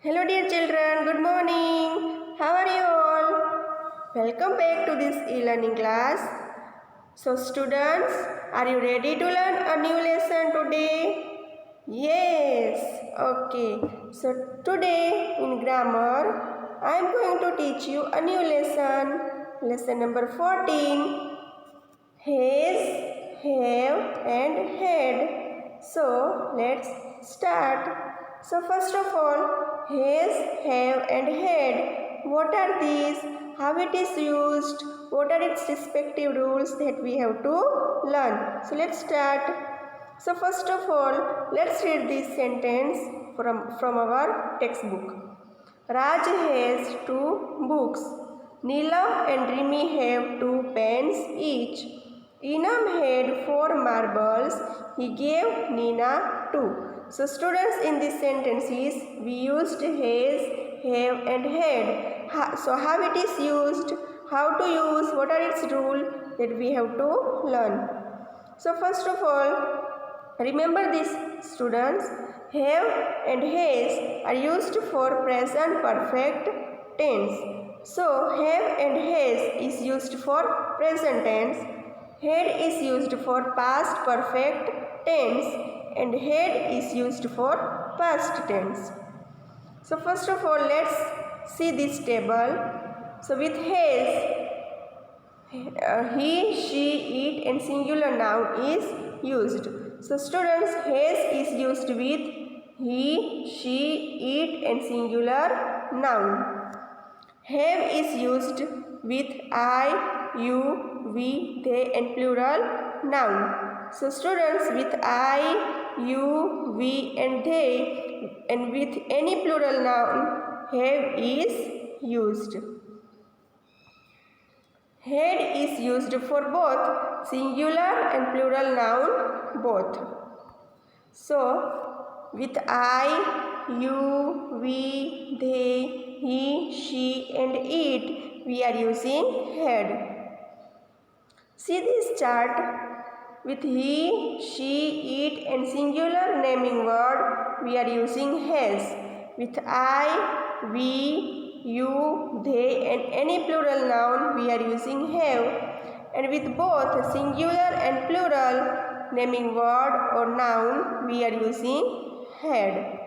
Hello dear children, good morning. How are you all? Welcome back to this e-learning class. So students, are you ready to learn a new lesson today? Yes. Okay. So today in grammar, I am going to teach you a new lesson. Lesson number 14. Has, have and had. So let's start. So first of all, has, have and had. What are these? How it is used? What are its respective rules that we have to learn? So let's start. So first of all, let's read this sentence from our textbook. Raj has 2 books. Neelam and Rimi have 2 pens each. Enam had 4 marbles. He gave Nina 2. So students, in this sentences we used has, have and had. So how it is used, how to use, what are its rules that we have to learn. So first of all, remember this students, have and has are used for present perfect tense. So have and has is used for present tense, had is used for past perfect tense and had is used for past tense. So first of all, let's see this table. So with has, he, she, it and singular noun is used. So students, has is used with he, she, it and singular noun. Have is used with I, you, we, they and plural noun. So students, with I, you, we and they and with any plural noun, have is used. Had is used for both singular and plural noun both. So, with I, you, we, they, he, she and it, we are using had. See this chart. With he, she, it and singular naming word, we are using has. With I, we, you, they and any plural noun, we are using have. And with both singular and plural naming word or noun, we are using had.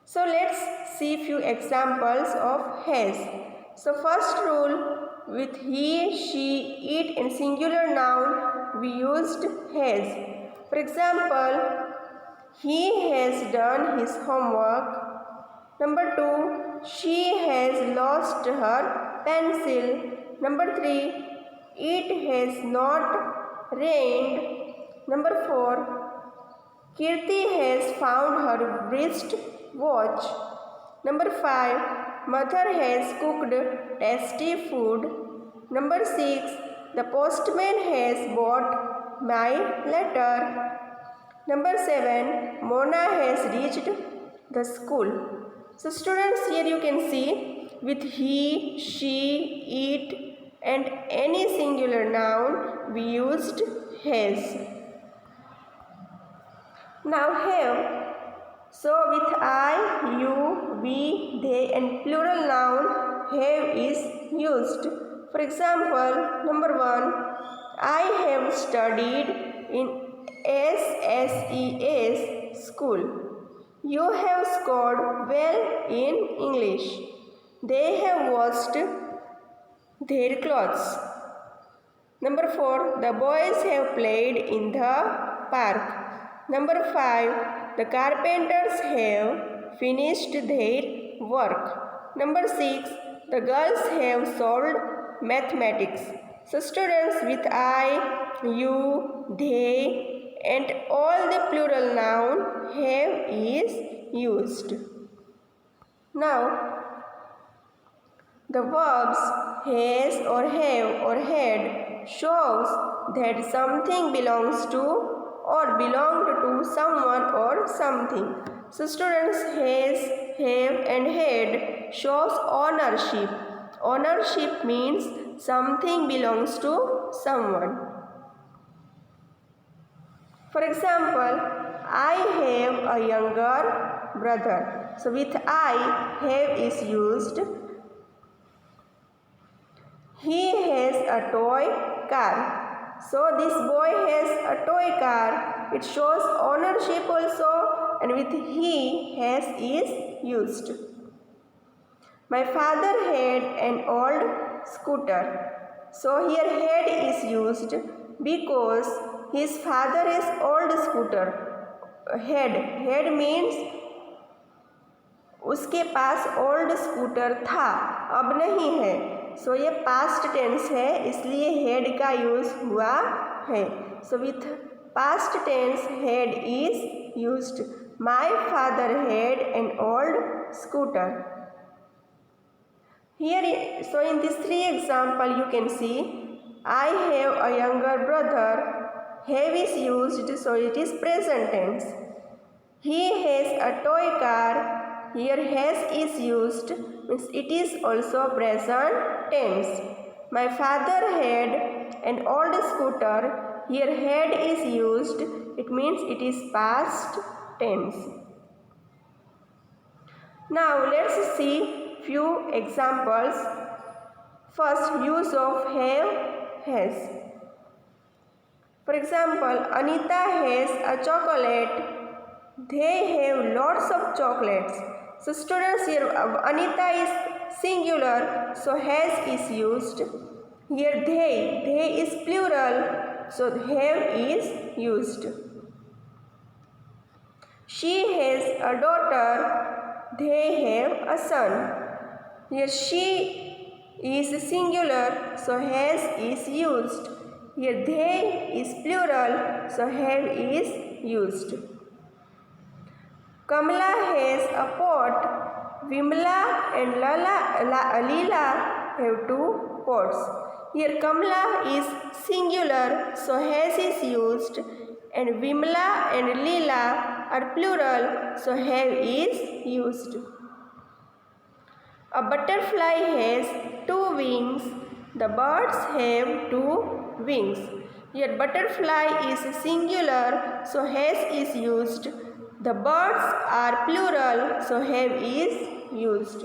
So let's see few examples of has. So first rule, with he, she, it and singular noun, we used has. For example, he has done his homework. Number 2, she has lost her pencil. Number 3, it has not rained. Number 4, Kirti has found her wrist watch. Number 5, mother has cooked tasty food. Number 6, the postman has brought my letter. Number 7, Mona has reached the school. So students, here you can see with he, she, it and any singular noun we used has. Now have. So with I, you, we, they and plural noun have is used. For example, number 1, I have studied in SSES school. You have scored well in English. They have washed their clothes. Number 4, the boys have played in the park. Number 5, the carpenters have finished their work. Number 6, the girls have solved mathematics. So students, with I, you, they and all the plural noun have is used. Now, the verbs has or have or had shows that something belongs to or belonged to someone or something. So students, has, have and had shows ownership. Ownership means something belongs to someone. For example, I have a younger brother. So with I, have is used. He has a toy car. So this boy has a toy car. It shows ownership also, and with he has is used. My father had an old scooter. So here had is used because his father has old scooter. Had means उसके पास old scooter था, अब नहीं है. सो ये past tense है, इसलिए head का use हुआ है. So with past tense had is used. My father had an old scooter. Here, so in these three examples you can see, I have a younger brother. Have is used, so it is present tense. He has a toy car. Here has is used, means it is also present tense. My father had an old scooter. Here had is used, it means it is past tense. Now let's see few examples. First, use of have, has. For example, Anita has a chocolate. They have lots of chocolates. So students, here Anita is singular, so has is used. Here they is plural, so have is used. She has a daughter. They have a son. Here she is singular, so has is used. Here they is plural, so have is used. Kamala has a pot. Vimla and Leela have two pots. Here Kamala is singular, so has is used, and Vimla and Leela are plural, so have is used. A butterfly has two wings. The birds have two wings. Here butterfly is singular, so has is used. The birds are plural, so have is used.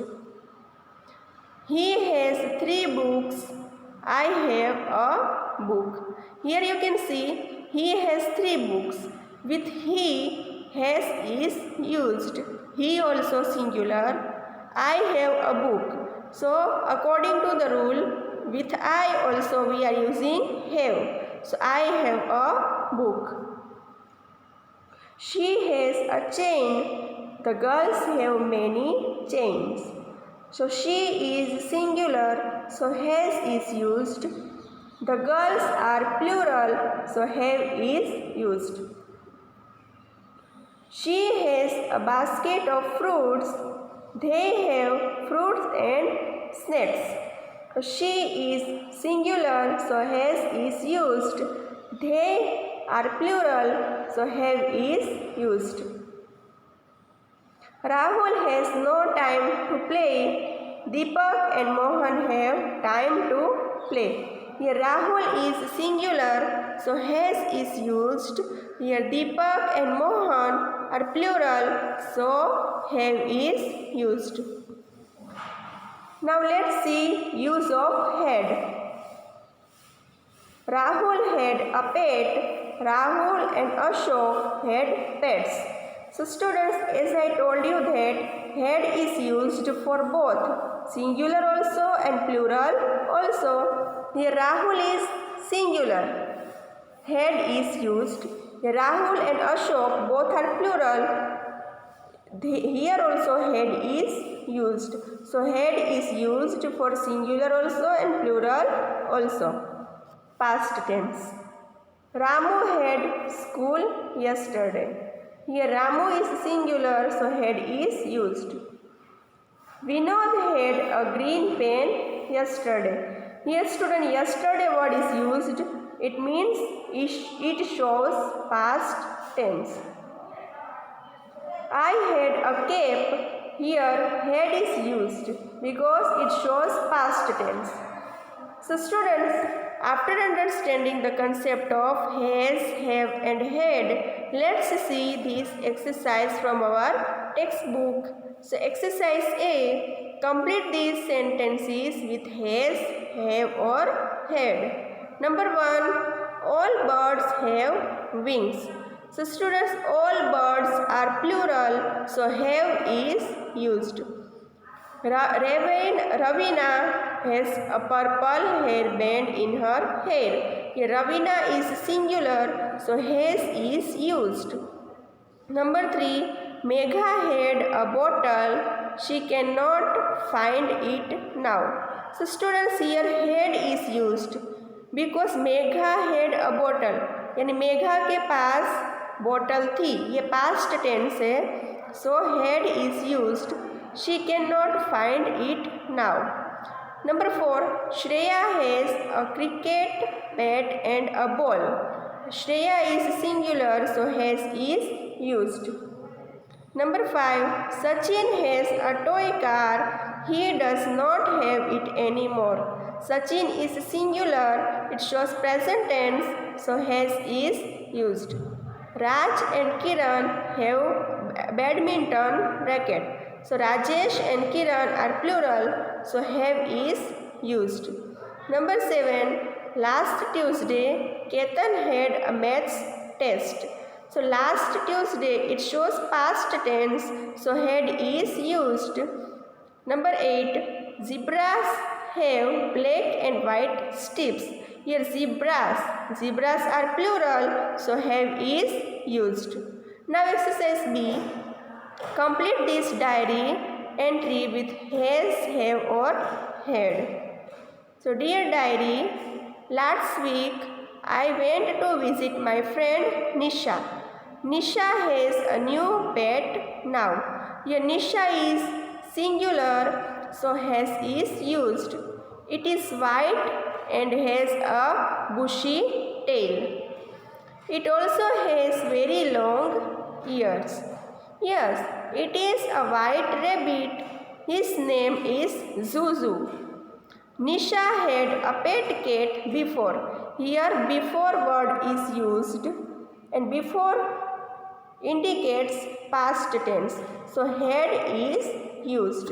He has 3 books. I have a book. Here you can see he has 3 books. With he, has is used. He also singular. I have a book. So according to the rule, with I also we are using have. So I have a book. She has a chain. The girls have many chains. So she is singular, so has is used. The girls are plural, so have is used. She has a basket of fruits. They have fruits and snacks. So she is singular, so has is used. They are plural, so have is used. Rahul has no time to play. Deepak and Mohan have time to play. Here Rahul is singular, so has is used. Here Deepak and Mohan are plural, so have is used. Now let's see use of had. Rahul had a pet. Rahul and Ashok had pets. So students, as I told you that had is used for both singular also and plural also. Here Rahul is singular. Had is used. Here Rahul and Ashok both are plural. Here also had is used. So had is used for singular also and plural also. Past tense. Ramu had school yesterday. Here Ramu is singular, so had is used. Vinod had a green pen yesterday. Here student, yesterday word is used. It means it shows past tense. I had a cap. Here had is used because it shows past tense. So students, after understanding the concept of has, have and had, let's see this exercise from our textbook. So exercise A. Complete these sentences with has, have or had. Number 1. All birds have wings. So students, all birds are plural, so have is used. Ravina has a purple hairband in her hair. Here Ravina is singular, so has is used. Number 3. Megha had a bottle. She cannot find it now. So students, here had is used because Megha had a bottle. यानी मेघा के पास bottle थी. ये past tense है. सो had is used. She cannot find it now. Number 4. Shreya has a cricket bat and a ball. Shreya is singular, so has is used. Number 5. Sachin has a toy car. He does not have it anymore. Sachin is singular. It shows present tense, so has is used. Raj and Kiran have badminton racket. So Rajesh and Kiran are plural, so have is used. Number 7. Last Tuesday, Ketan had a maths test. So last Tuesday, it shows past tense, so had is used. Number 8. Zebras have black and white stripes. Here zebras are plural, so have is used. Now exercise B. Complete this diary entry with has, have or had. So dear diary, last week I went to visit my friend Nisha. Nisha has a new pet now. Here Nisha is singular, so has is used. It is white and has a bushy tail. It also has very long ears. Yes, it is a white rabbit. His name is Zuzu. Nisha had a pet cat before. Here before word is used and before indicates past tense. So had is used.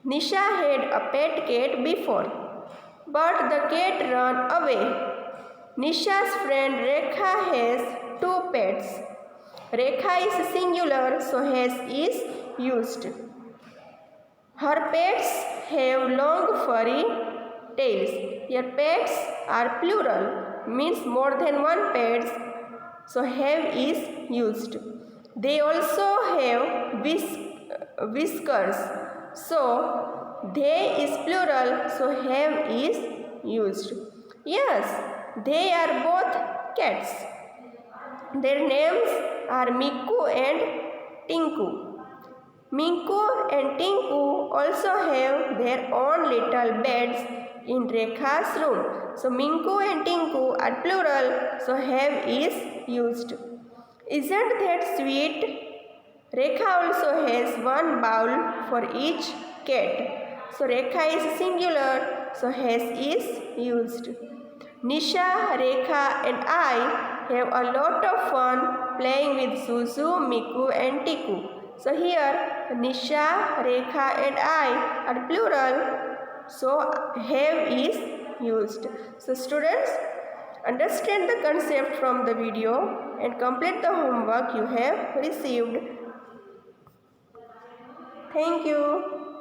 Nisha had a pet cat before, but the cat ran away. Nisha's friend Rekha has 2 pets. Rekha is singular, so has is used. Her pets have long furry tails. Here pets are plural, means more than one pets, so have is used. They also have whiskers, so they is plural, so have is used. Yes, they are both cats. Their names are Miku and Tinku. Minku and Tinku also have their own little beds in Rekha's room. So Minku and Tinku are plural, so have is used. Isn't that sweet? Rekha also has one bowl for each cat. So Rekha is singular, so has is used. Nisha, Rekha and I have a lot of fun playing with Zuzu, Miku and Tiku. So here Nisha, Rekha and I are plural, so have is used. So students, understand the concept from the video and complete the homework you have received. Thank you.